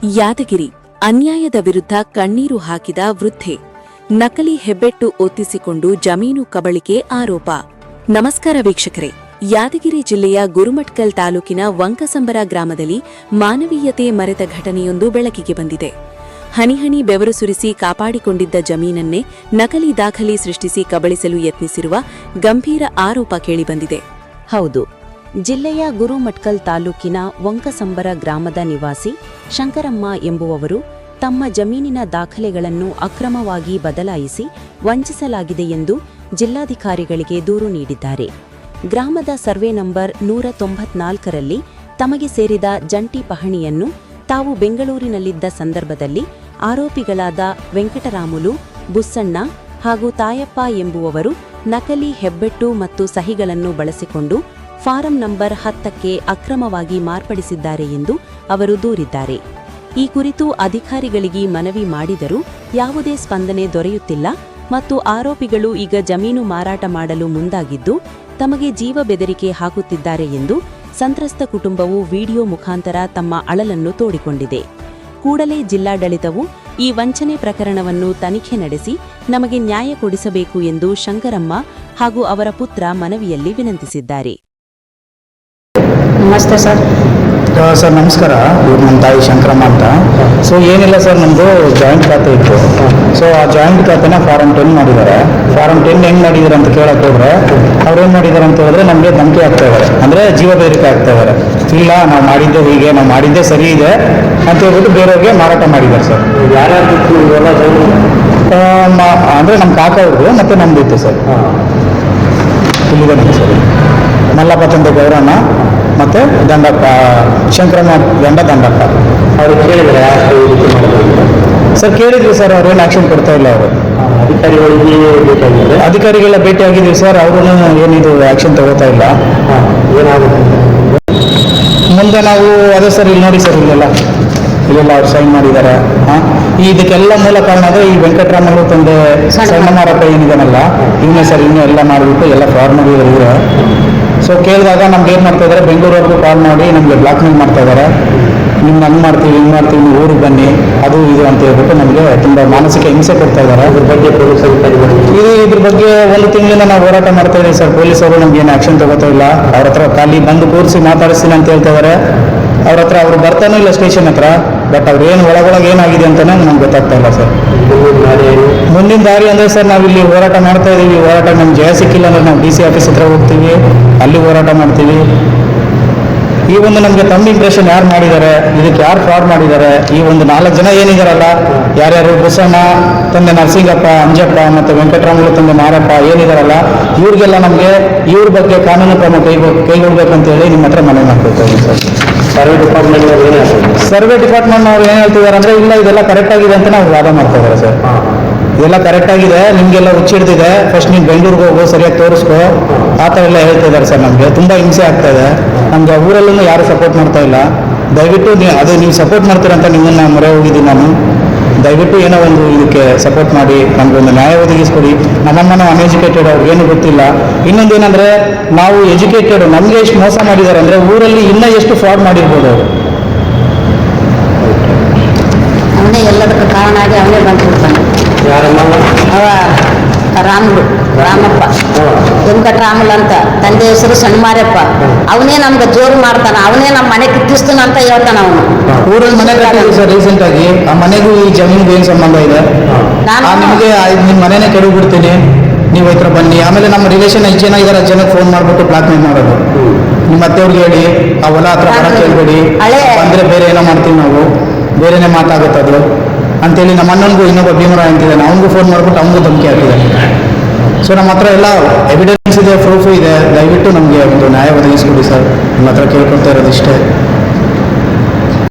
ಯಾದಗಿರಿ ಅನ್ಯಾಯದ ವಿರುದ್ಧ ಕಣ್ಣೀರು ಹಾಕಿದ ವೃದ್ಧೆ ನಕಲಿ ಹೆಬ್ಬೆಟ್ಟು ಒತ್ತಿಸಿಕೊಂಡು ಜಮೀನು ಕಬಳಿಕೆ ಆರೋಪ. ನಮಸ್ಕಾರ ವೀಕ್ಷಕರೇ, ಯಾದಗಿರಿ ಜಿಲ್ಲೆಯ ಗುರುಮಠಕಲ್ ತಾಲೂಕಿನ ವಂಕಸಂಬರ ಗ್ರಾಮದಲ್ಲಿ ಮಾನವೀಯತೆ ಮರೆತ ಘಟನೆಯೊಂದು ಬೆಳಕಿಗೆ ಬಂದಿದೆ. ಹನಿಹನಿ ಬೆವರು ಸುರಿಸಿ ಕಾಪಾಡಿಕೊಂಡಿದ್ದ ಜಮೀನನ್ನೇ ನಕಲಿ ದಾಖಲೆ ಸೃಷ್ಟಿಸಿ ಕಬಳಿಸಲು ಯತ್ನಿಸಿರುವ ಗಂಭೀರ ಆರೋಪ ಕೇಳಿಬಂದಿದೆ. ಹೌದು, ಜಿಲ್ಲೆಯ ಗುರುಮಠಕಲ್ ತಾಲೂಕಿನ ವಂಕಸಂಬರ ಗ್ರಾಮದ ನಿವಾಸಿ ಶಂಕರಮ್ಮ ಎಂಬುವವರು ತಮ್ಮ ಜಮೀನಿನ ದಾಖಲೆಗಳನ್ನು ಅಕ್ರಮವಾಗಿ ಬದಲಾಯಿಸಿ ವಂಚಿಸಲಾಗಿದೆ ಎಂದು ಜಿಲ್ಲಾಧಿಕಾರಿಗಳಿಗೆ ದೂರು ನೀಡಿದ್ದಾರೆ. ಗ್ರಾಮದ ಸರ್ವೆ ನಂಬರ್ 194ರಲ್ಲಿ ತಮಗೆ ಸೇರಿದ ಜಂಟಿ ಪಹಣಿಯನ್ನು ತಾವು ಬೆಂಗಳೂರಿನಲ್ಲಿದ್ದ ಸಂದರ್ಭದಲ್ಲಿ ಆರೋಪಿಗಳಾದ ವೆಂಕಟರಾಮುಲು, ಬುಸ್ಸಣ್ಣ ಹಾಗೂ ತಾಯಪ್ಪ ಎಂಬುವವರು ನಕಲಿ ಹೆಬ್ಬೆಟ್ಟು ಮತ್ತು ಸಹಿಗಳನ್ನು ಬಳಸಿಕೊಂಡು ಫಾರಂ ನಂಬರ್ 10ಕ್ಕೆ ಅಕ್ರಮವಾಗಿ ಮಾರ್ಪಡಿಸಿದ್ದಾರೆ ಎಂದು ಅವರು ದೂರಿದ್ದಾರೆ. ಈ ಕುರಿತು ಅಧಿಕಾರಿಗಳಿಗೆ ಮನವಿ ಮಾಡಿದರೂ ಯಾವುದೇ ಸ್ಪಂದನೆ ದೊರೆಯುತ್ತಿಲ್ಲ ಮತ್ತು ಆರೋಪಿಗಳು ಈಗ ಜಮೀನು ಮಾರಾಟ ಮಾಡಲು ಮುಂದಾಗಿದ್ದು ತಮಗೆ ಜೀವ ಬೆದರಿಕೆ ಹಾಕುತ್ತಿದ್ದಾರೆ ಎಂದು ಸಂತ್ರಸ್ತ ಕುಟುಂಬವು ವಿಡಿಯೋ ಮುಖಾಂತರ ತಮ್ಮ ಅಳಲನ್ನು ತೋಡಿಕೊಂಡಿದೆ. ಕೂಡಲೇ ಜಿಲ್ಲಾಡಳಿತವು ಈ ವಂಚನೆ ಪ್ರಕರಣವನ್ನು ತನಿಖೆ ನಡೆಸಿ ನಮಗೆ ನ್ಯಾಯ ಕೊಡಿಸಬೇಕು ಎಂದು ಶಂಕರಮ್ಮ ಹಾಗೂ ಅವರ ಪುತ್ರ ಮನವಿಯಲ್ಲಿ ವಿನಂತಿಸಿದ್ದಾರೆ. ನಮಸ್ತೆ ಸರ್. ಸರ್ ನಮಸ್ಕಾರ. ಇವ್ರು ನಮ್ಮ ತಾಯಿ ಶಂಕರಮ್ಮ ಅಂತ. ಸೊ ಏನಿಲ್ಲ ಸರ್, ನಮ್ಮದು ಜಾಯಿಂಟ್ ಖಾತೆ ಇತ್ತು. ಸೊ ಆ ಜಾಯಿಂಟ್ ಖಾತೆನ ಫಾರಂ 10 ಮಾಡಿದ್ದಾರೆ. ಫಾರಂ 10 ಹೆಂಗೆ ಮಾಡಿದ್ದಾರೆ ಅಂತ ಕೇಳಕ್ಕೆ ಹೋದ್ರೆ ಅವ್ರೇನು ಮಾಡಿದ್ದಾರೆ ಅಂತ ಹೇಳಿದ್ರೆ ನಮಗೆ ಧಮಕಿ ಆಗ್ತಾ ಇದ್ದಾರೆ, ಅಂದರೆ ಜೀವ ಬೆದರಿಕೆ ಆಗ್ತಾ ಇದ್ದಾರೆ. ಇಲ್ಲ, ನಾವು ಮಾಡಿದ್ದೆ ಹೀಗೆ, ನಾವು ಮಾಡಿದ್ದೆ ಸರಿ ಇದೆ ಅಂತ ಹೇಳ್ಬಿಟ್ಟು ಬೇರೆಯವ್ರಿಗೆ ಮಾರಾಟ ಮಾಡಿದ್ದಾರೆ ಸರ್. ಯಾರ್ಯಾರು ಅಂದರೆ ನಮ್ಮ ಕಾಕ ಅವ್ರದ್ದು ಮತ್ತು ನಮ್ದು ಇತ್ತು ಸರ್. ಇಲ್ಲಿದೆ ಸರ್, ಮಲ್ಲಪ್ಪ ತಂದೆ ಗೌರಮ್ಮ ಮತ್ತು ದಂಡಪ್ಪ, ಶಂಕರಮ್ಮ ಗಂಡ ದಂಡಪ್ಪ. ಅವ್ರಿಗೆ ಕೇಳಿದರೆ ಯಾರು ಈ ರೀತಿ ಮಾಡೋದು ಸರ್? ಕೇಳಿದ್ವಿ ಸರ್, ಅವ್ರೇನು ಆ್ಯಕ್ಷನ್ ಕೊಡ್ತಾ ಇಲ್ಲ. ಅವರು ಅಧಿಕಾರಿಗಳಿಗೆ ಭೇಟಿಯಾಗಿದ್ದಾರೆ. ಅಧಿಕಾರಿಗೆಲ್ಲ ಭೇಟಿಯಾಗಿದ್ವಿ ಸರ್, ಅವರು ಏನಿದು ಆ್ಯಕ್ಷನ್ ತಗೋತಾ ಇಲ್ಲ. ಏನಾಗುತ್ತೆ ಮುಂದೆ ನಾವು ಅದೇ ಸರ್, ಇಲ್ಲಿ ನೋಡಿ ಸರ್, ಇಲ್ಲೆಲ್ಲ ಅವ್ರು ಸೈನ್ ಮಾಡಿದ್ದಾರೆ. ಇದಕ್ಕೆಲ್ಲ ಮೂಲ ಕಾರಣ ಅಂದರೆ ಈ ವೆಂಕಟರಾಮಲು ತಂದೆ ಸಣ್ಣ ಮಾರಪ್ಪ ಏನಿದಾನಲ್ಲ, ಇವನೇ ಸರ್. ಇನ್ನೂ ಎಲ್ಲ ಮಾಡಿಬಿಟ್ಟು ಎಲ್ಲ ಫ್ರಾಡ್ ಮಾಡಿದ್ದಾರೆ. ಸೊ ಕೇಳಿದಾಗ ನಮ್ಗೆ ಏನು ಮಾಡ್ತಾ ಇದ್ದಾರೆ, ಬೆಂಗಳೂರವರೆಗೂ ಕಾಲ್ ಮಾಡಿ ನಮಗೆ ಬ್ಲಾಕ್ ಮೇಲ್ ಮಾಡ್ತಾ ಇದ್ದಾರೆ. ನಿಮ್ಗೆ ಹಂಗೆ ಮಾಡ್ತೀವಿ, ಹಿಂಗೆ ಮಾಡ್ತೀವಿ, ನೀವು ಊರಿಗೆ ಬನ್ನಿ, ಅದು ಇದು ಅಂತ ಹೇಳ್ಬಿಟ್ಟು ನಮಗೆ ತುಂಬ ಮಾನಸಿಕ ಹಿಂಸೆ ಕೊಡ್ತಾ ಇದ್ದಾರೆ. ಇದ್ರ ಬಗ್ಗೆ ಪೊಲೀಸ್ ಅಧಿಕಾರಿಗಳು ಇದ್ರ ಬಗ್ಗೆ 1 ತಿಂಗಳಿಂದ ನಾವು ಹೋರಾಟ ಮಾಡ್ತಾ ಇದ್ದೀವಿ ಸರ್. ಪೊಲೀಸರು ನಮ್ಗೆ ಏನು ಆ್ಯಕ್ಷನ್ ತಗೋತಾ ಇಲ್ಲ. ಅವ್ರ ಹತ್ರ ಖಾಲಿ ಬಂದು ಕೂರಿಸಿ ಮಾತಾಡಿಸ್ತೀನಿ ಅಂತ ಹೇಳ್ತಾ ಇದ್ದಾರೆ. ಅವ್ರ ಹತ್ರ ಅವ್ರು ಬರ್ತಾನೂ ಇಲ್ಲ ಸ್ಟೇಷನ್ ಹತ್ರ. ಬಟ್ ಅವ್ರು ಏನು ಒಳಗೊಳಗೆ ಏನಾಗಿದೆ ಅಂತಲೇ ನಮ್ಗೆ ಗೊತ್ತಾಗ್ತಾ ಇಲ್ಲ ಸರ್. ಮುಂದಿನ ದಾರಿ ಅಂದರೆ ಸರ್, ನಾವು ಇಲ್ಲಿ ಹೋರಾಟ ಮಾಡ್ತಾ ಇದ್ದೀವಿ. ಹೋರಾಟ ನಮ್ಗೆ ಜಯ ಸಿಕ್ಕಿಲ್ಲ ಅಂದರೆ ನಾವು DC ಆಫೀಸ್ ಹತ್ರ ಹೋಗ್ತೀವಿ, ಅಲ್ಲಿ ಹೋರಾಟ ಮಾಡ್ತೀವಿ. ಈ ಒಂದು ನಮಗೆ ತಮ್ಮ ಇಂಪ್ರೆಷನ್ ಯಾರು ಮಾಡಿದ್ದಾರೆ, ಇದಕ್ಕೆ ಯಾರು ಫ್ರಾಡ್ ಮಾಡಿದ್ದಾರೆ, ಈ ಒಂದು 4 ಜನ ಏನಿದಾರಲ್ಲ, ಯಾರ್ಯಾರು ಬುಸಣ್ಣ ತಂದೆ ನರಸಿಂಗಪ್ಪ, ಅಂಜಪ್ಪ ಮತ್ತು ವೆಂಕಟರಾಮಲು ತಂದೆ ಮಾರಪ್ಪ ಏನಿದಾರಲ್ಲ, ಇವ್ರಿಗೆಲ್ಲ ನಮಗೆ ಇವ್ರ ಬಗ್ಗೆ ಕಾನೂನು ಕ್ರಮ ಕೈಗೊಳ್ಬೇಕಂತೇಳಿ ನಿಮ್ಮ ಹತ್ರ ಮನವಿ ಮಾಡ್ಕೊಳ್ತೀವಿ ಸರ್. ಸರ್ವೆ ಡಿಪಾರ್ಟ್ಮೆಂಟ್ನವ್ರು ಏನು ಹೇಳ್ತಿದ್ದಾರೆ ಅಂದರೆ, ಇಲ್ಲ ಇದೆಲ್ಲ ಕರೆಕ್ಟ್ ಆಗಿದೆ ಅಂತ ನಾವು ವಾದ ಮಾಡ್ತಾ ಇದ್ದಾರೆ ಸರ್. ಇದೆಲ್ಲ ಕರೆಕ್ಟ್ ಆಗಿದೆ, ನಿಮಗೆಲ್ಲ ಹುಚ್ಚಿಡ್ದಿದೆ, ಫಸ್ಟ್ ನೀನು ಬೆಂಗಳೂರಿಗೆ ಹೋಗೋ, ಸರಿಯಾಗಿ ತೋರಿಸ್ಕೋ, ಆ ಥರ ಎಲ್ಲ ಹೇಳ್ತಿದ್ದಾರೆ ಸರ್. ನಮಗೆ ತುಂಬ ಹಿಂಸೆ ಆಗ್ತಾ ಇದೆ. ನಮಗೆ ಊರಲ್ಲೂ ಯಾರು ಸಪೋರ್ಟ್ ಮಾಡ್ತಾ ಇಲ್ಲ. ದಯವಿಟ್ಟು ನೀವು ಸಪೋರ್ಟ್ ಮಾಡ್ತೀರಂತ ನಿಮ್ಮನ್ನು ಮೊರೆ ಹೋಗಿದ್ದೀನಿ ನಾನು. ದಯವಿಟ್ಟು ಏನೋ ಒಂದು ಇದಕ್ಕೆ ಸಪೋರ್ಟ್ ಮಾಡಿ ನಮಗೊಂದು ನ್ಯಾಯ ಒದಗಿಸ್ಕೊಡಿ. ನಮ್ಮನ್ನು ಅನ್ಎಜುಕೇಟೆಡ್, ಅವ್ರಿಗೇನು ಗೊತ್ತಿಲ್ಲ. ಇನ್ನೊಂದು ಏನಂದರೆ, ನಾವು ಎಜುಕೇಟೆಡ್, ನಮಗೆ ಎಷ್ಟು ಮೋಸ ಮಾಡಿದ್ದಾರೆ ಅಂದರೆ ಊರಲ್ಲಿ ಇನ್ನೂ ಎಷ್ಟು ಫ್ರಾಡ್ ಮಾಡಿರ್ಬೋದು ಅವರು. ಅವನೇ ಎಲ್ಲದಕ್ಕೆ ಕಾರಣ ಆಗಿ ಅವನೇ ಬಂದ್ಬಿಡ್ತಾನೆ. ಅವ ರಾಮಪ್ಪ, ವೆಂಕಟರಾಮಲ್ ಅಂತ ತಂದೆ ಹೆಸರು ಸಣ್ಣಮಾರಪ್ಪ. ಅವನೇ ನಮ್ಗೆ ಜೋರು ಮಾಡ್ತಾನ, ಅವನೇ ನಮ್ಮ ಮನೆ ಕಿತ್ತಿಸ್ತಾನ ಅಂತ ಹೇಳ್ತಾನ. ಅವನು ಊರಲ್ಲಿ ಮನೆ ಕಟ್ಟಿದ್ವಿ ಸರ್ ರೀಸೆಂಟ್ ಆಗಿ. ಆ ಮನೆಗೂ ಈ ಜಮೀನಿಗೂ ಏನು ಸಂಬಂಧ ಇದೆ? ನಿಮಗೆ ನಿಮ್ಮ ಮನೆನೇ ಕೆಡವು ಬಿಡ್ತೀನಿ, ನೀವು ಹತ್ರ ಬನ್ನಿ. ಆಮೇಲೆ ನಮ್ಮ ರಿಲೇಷನ್ 5 ಜನ ಇದ್ದಾರೆ, 10 ಜನಕ್ಕೆ ಫೋನ್ ಮಾಡಿಬಿಟ್ಟು ಬ್ಲಾಕ್ ಮೇಲ್ ಮಾಡೋದು. ನಿಮ್ಮ ಅತ್ತೆಯವ್ರಿಗೆ ಹೇಳಿ ಆ ಹೊಲ ಹತ್ರ ಬರಕ್ಕೆ ಹೇಳ್ಬೇಡಿ, ಬಂದರೆ ಬೇರೆ ಏನೋ ಮಾಡ್ತೀವಿ ನಾವು, ಬೇರೆನೇ ಮಾತಾಗುತ್ತದು ಅಂತೇಳಿ ನಮ್ಮ ಅಣ್ಣನಿಗೂ ಇನ್ನೊಬ್ಬ ಭೀಮರಾಯ್ ಅಂತಿದ್ದಾನೆ, ಅವನಿಗೂ ಫೋನ್ ಮಾಡಿಬಿಟ್ಟು ಅವನಿಗೂ ಧಮಕಿ ಹಾಕಿದ್ದಾನೆ. ಸೊ ನಮ್ಮ ಹತ್ರ ಎಲ್ಲ ಎವಿಡೆನ್ಸ್ ಇದೆ, ಪ್ರೂಫು ಇದೆ. ದಯವಿಟ್ಟು ನಮಗೆ ಒಂದು ನ್ಯಾಯ ಒದಗಿಸ್ಕೊಡಿ ಸರ್. ನಿಮ್ಮ ಹತ್ರ ಕೇಳ್ಕೊಳ್ತಾ ಇರೋದು ಇಷ್ಟೇ.